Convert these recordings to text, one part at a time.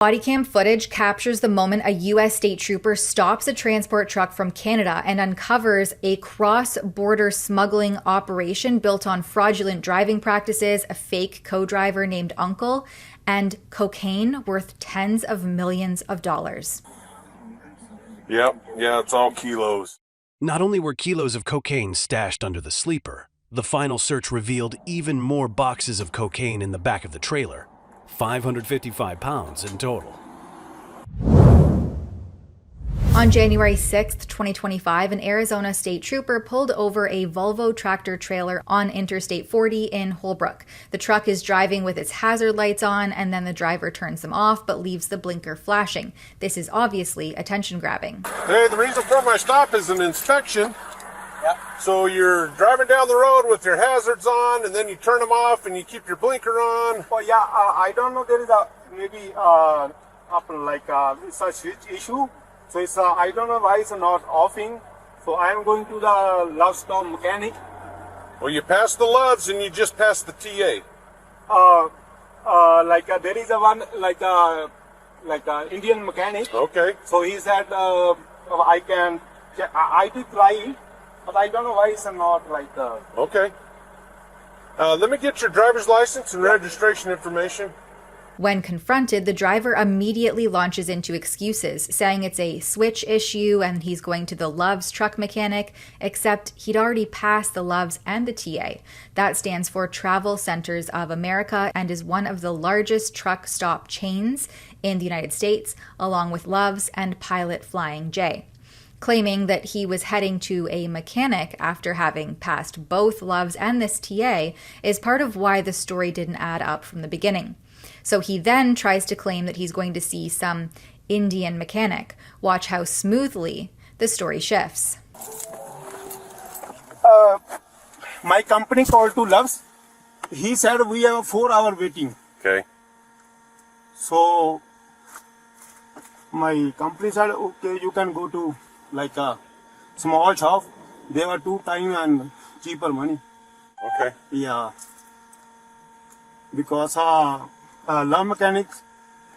Body cam footage captures the moment a U.S. state trooper stops a transport truck from Canada and uncovers a cross-border smuggling operation built on fraudulent driving practices, a fake co-driver named Uncle, and cocaine worth tens of millions of dollars. Yep, yeah, it's all kilos. Not only were kilos of cocaine stashed under the sleeper, the final search revealed even more boxes of cocaine in the back of the trailer. 555 pounds in total. On January 6, 2025, an Arizona state trooper pulled over a Volvo tractor trailer on Interstate 40 in Holbrook. The truck is driving with its hazard lights on, and then the driver turns them off but leaves the blinker flashing. This is obviously attention-grabbing. Hey, the reason for my stop is an inspection. Yep. So you're driving down the road with your hazards on, and then you turn them off, and you keep your blinker on. Oh yeah, I don't know. There is a maybe it's a switch issue. So it's I don't know why it's not offing. So I am going to the Love Stop mechanic. Well, you passed the Loves, and you just passed the TA. There is a one like Indian mechanic. Okay. So he said I can. I did try it. But I don't know why it's not like Okay. Let me get your driver's license and registration information. When confronted, the driver immediately launches into excuses, saying it's a switch issue and he's going to the Loves truck mechanic, except he'd already passed the Loves and the TA. That stands for Travel Centers of America and is one of the largest truck stop chains in the United States, along with Loves and Pilot Flying J. Claiming that he was heading to a mechanic after having passed both Loves and this TA is part of why the story didn't add up from the beginning. So he then tries to claim that he's going to see some Indian mechanic. Watch how smoothly the story shifts. My company called to Loves. He said we have a 4-hour waiting. Okay. So my company said, okay, you can go to like a small shop. They were 2 times and cheaper money. Okay. Yeah. Because love mechanics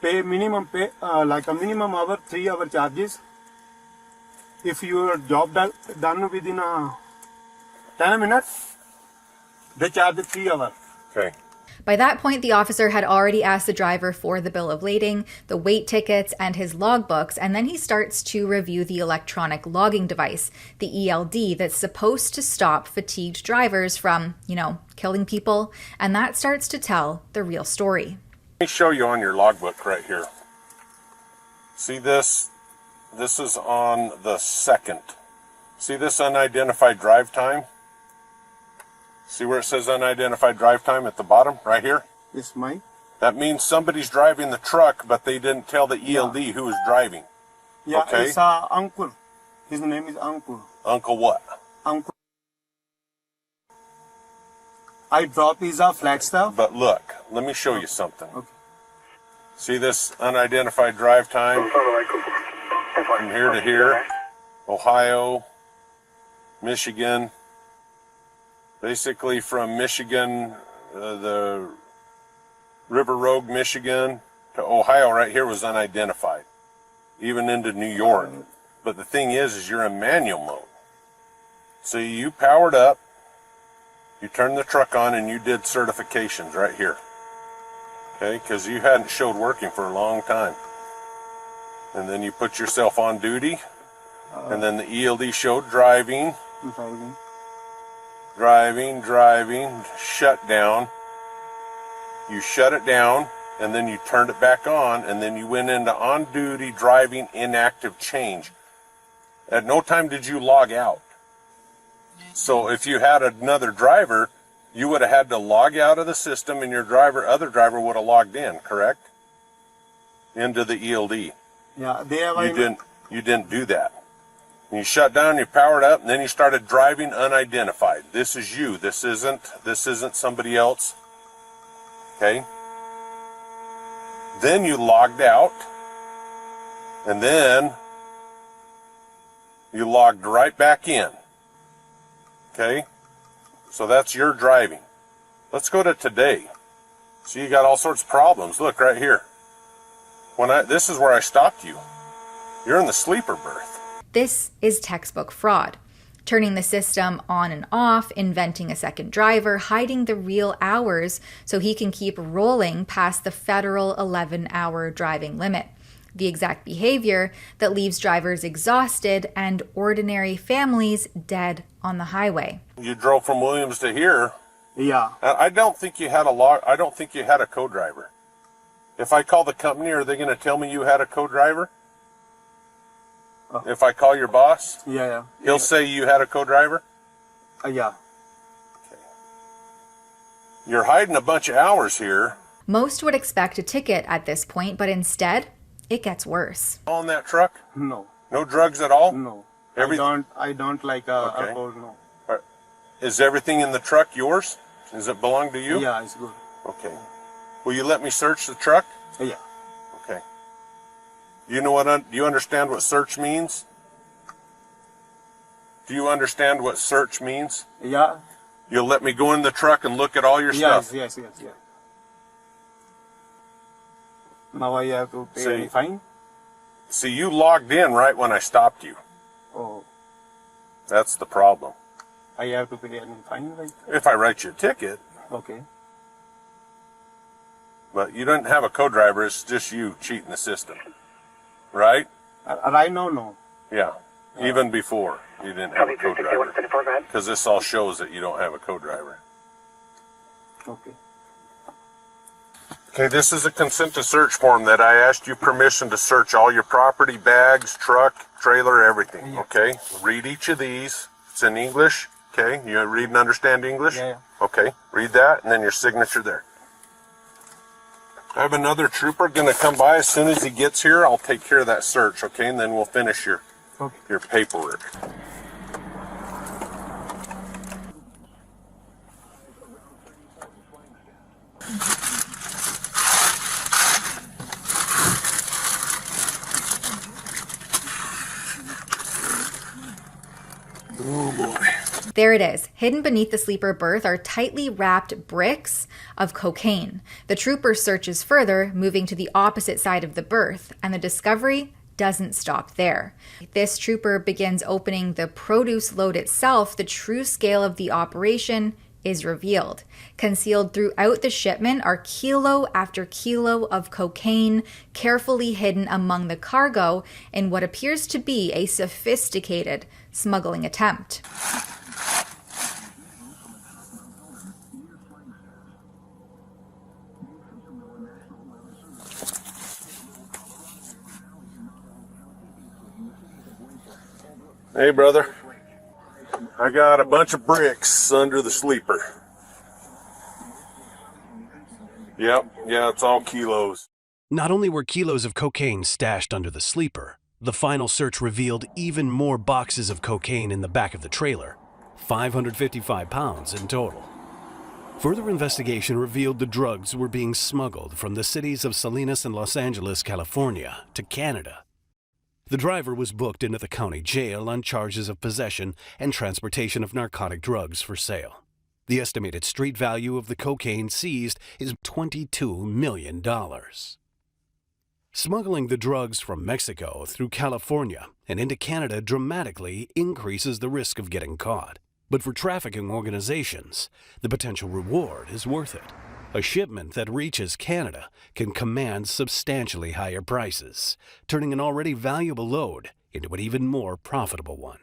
pay minimum like a minimum hour, 3-hour charges. If your job done within 10 minutes, they charge 3 hours. Okay. By that point, the officer had already asked the driver for the bill of lading, the weight tickets, and his logbooks, and then he starts to review the electronic logging device, the ELD, that's supposed to stop fatigued drivers from, killing people, and that starts to tell the real story. Let me show you on your logbook right here. See this? This is on the 2nd. See this unidentified drive time? See where it says unidentified drive time at the bottom, right here? It's mine. That means somebody's driving the truck, but they didn't tell the ELD who was driving. Yeah, okay? It's Uncle. His name is Uncle. Uncle what? Uncle. I drop his flat stuff. But look, let me show you something. Okay. See this unidentified drive time? From here to here, Ohio, Michigan. Basically from Michigan, the River Road, Michigan, to Ohio right here was unidentified. Even into New York. But the thing is you're in manual mode. So you powered up, you turned the truck on, and you did certifications right here. Okay, because you hadn't showed working for a long time. And then you put yourself on duty, and then the ELD showed driving. Driving, shut down. You shut it down, and then you turned it back on, and then you went into on-duty driving inactive change. At no time did you log out. So if you had another driver, you would have had to log out of the system, and your other driver would have logged in, correct? Into the ELD. Yeah, they have. You didn't do that. You shut down, you powered up, and then you started driving unidentified. This is you. This isn't somebody else. Okay? Then you logged out, and then you logged right back in. Okay? So that's your driving. Let's go to today. See, you got all sorts of problems. Look right here. This is where I stopped you. You're in the sleeper berth. This is textbook fraud. Turning the system on and off, inventing a second driver, hiding the real hours so he can keep rolling past the federal 11-hour driving limit. The exact behavior that leaves drivers exhausted and ordinary families dead on the highway. You drove from Williams to here. Yeah. I don't think you had a co-driver. If I call the company, are they going to tell me you had a co-driver? If I call your boss? Yeah. He'll say you had a co-driver? Yeah. Okay. You're hiding a bunch of hours here. Most would expect a ticket at this point, but instead, it gets worse. On that truck? No. No drugs at all? No. Everything? I don't like Okay. alcohol, no. Is everything in the truck yours? Does it belong to you? Yeah, it's good. Okay. Will you let me search the truck? Yeah. Okay. Do you understand what search means? Do you understand what search means? Yeah. You'll let me go in the truck and look at all your stuff? Yes. Now I have to pay See. a fine? See, you logged in right when I stopped you. Oh, That's the problem. I have to pay any fine, right? If I write you a ticket, Okay. but you didn't have a co-driver, it's just you cheating the system. Right? Right now, no. Yeah. Even before, you didn't have a co-driver. Because this all shows that you don't have a co-driver. Okay. Okay, this is a consent to search form that I asked you permission to search all your property, bags, truck, trailer, everything. Yeah. Okay? Read each of these. It's in English. Okay? You read and understand English? Yeah. Okay. Read that, and then your signature there. I have another trooper going to come by as soon as he gets here. I'll take care of that search, okay? And then we'll finish your paperwork. Oh boy. There it is. Hidden beneath the sleeper berth are tightly wrapped bricks of cocaine. The trooper searches further, moving to the opposite side of the berth, and the discovery doesn't stop there. This trooper begins opening the produce load itself. The true scale of the operation is revealed. Concealed throughout the shipment are kilo after kilo of cocaine, carefully hidden among the cargo in what appears to be a sophisticated smuggling attempt. Hey, brother. I got a bunch of bricks under the sleeper. Yep, yeah, it's all kilos. Not only were kilos of cocaine stashed under the sleeper, the final search revealed even more boxes of cocaine in the back of the trailer, 555 pounds in total. Further investigation revealed the drugs were being smuggled from the cities of Salinas and Los Angeles, California, to Canada. The driver was booked into the county jail on charges of possession and transportation of narcotic drugs for sale. The estimated street value of the cocaine seized is $22 million. Smuggling the drugs from Mexico through California and into Canada dramatically increases the risk of getting caught. But for trafficking organizations, the potential reward is worth it. A shipment that reaches Canada can command substantially higher prices, turning an already valuable load into an even more profitable one.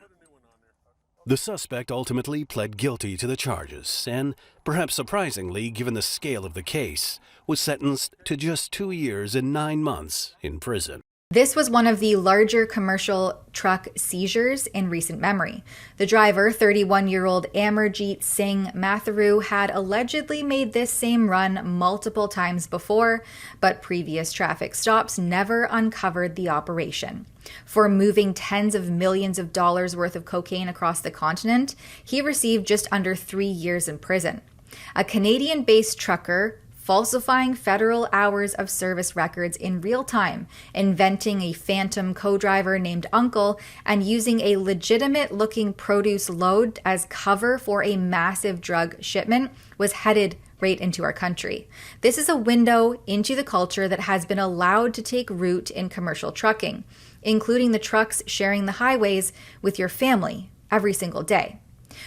The suspect ultimately pled guilty to the charges and, perhaps surprisingly given the scale of the case, was sentenced to just 2 years and 9 months in prison. This was one of the larger commercial truck seizures in recent memory. The driver, 31-year-old Amarjeet Singh Matharu, had allegedly made this same run multiple times before, but previous traffic stops never uncovered the operation. For moving tens of millions of dollars worth of cocaine across the continent, he received just under 3 years in prison. A Canadian-based trucker falsifying federal hours of service records in real time, inventing a phantom co-driver named Uncle, and using a legitimate-looking produce load as cover for a massive drug shipment was headed right into our country. This is a window into the culture that has been allowed to take root in commercial trucking, including the trucks sharing the highways with your family every single day.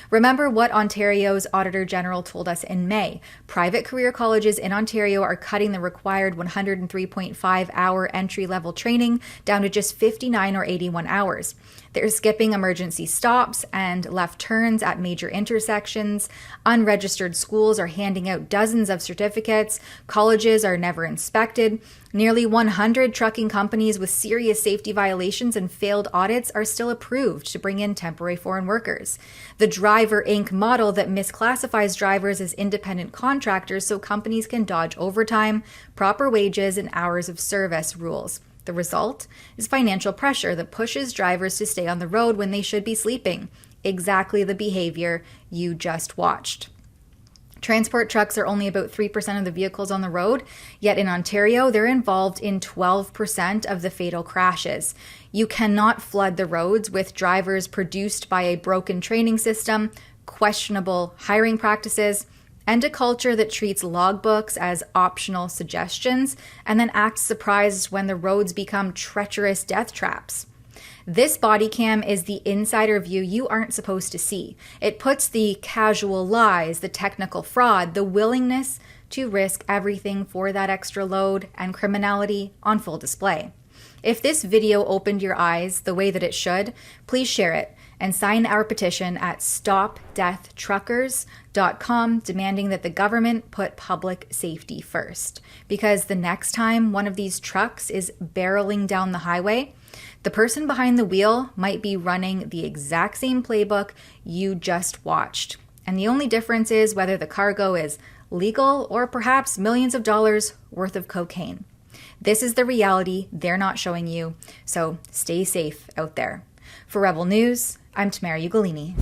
Remember what Ontario's Auditor General told us in May. Private career colleges in Ontario are cutting the required 103.5-hour entry-level training down to just 59 or 81 hours. They're skipping emergency stops and left turns at major intersections. Unregistered schools are handing out dozens of certificates. Colleges are never inspected. Nearly 100 trucking companies with serious safety violations and failed audits are still approved to bring in temporary foreign workers. The Driver Inc. model that misclassifies drivers as independent contractors so companies can dodge overtime, proper wages, and hours of service rules. The result is financial pressure that pushes drivers to stay on the road when they should be sleeping. Exactly the behavior you just watched. Transport trucks are only about 3% of the vehicles on the road, yet in Ontario, they're involved in 12% of the fatal crashes. You cannot flood the roads with drivers produced by a broken training system, questionable hiring practices, and a culture that treats logbooks as optional suggestions and then acts surprised when the roads become treacherous death traps. This body cam is the insider view you aren't supposed to see. It puts the casual lies, the technical fraud, the willingness to risk everything for that extra load and criminality on full display. If this video opened your eyes the way that it should, please share it and sign our petition at stopdeathtruckers.com demanding that the government put public safety first. Because the next time one of these trucks is barreling down the highway, the person behind the wheel might be running the exact same playbook you just watched. And the only difference is whether the cargo is legal or perhaps millions of dollars worth of cocaine. This is the reality they're not showing you, so stay safe out there. For Rebel News, I'm Tamara Ugolini.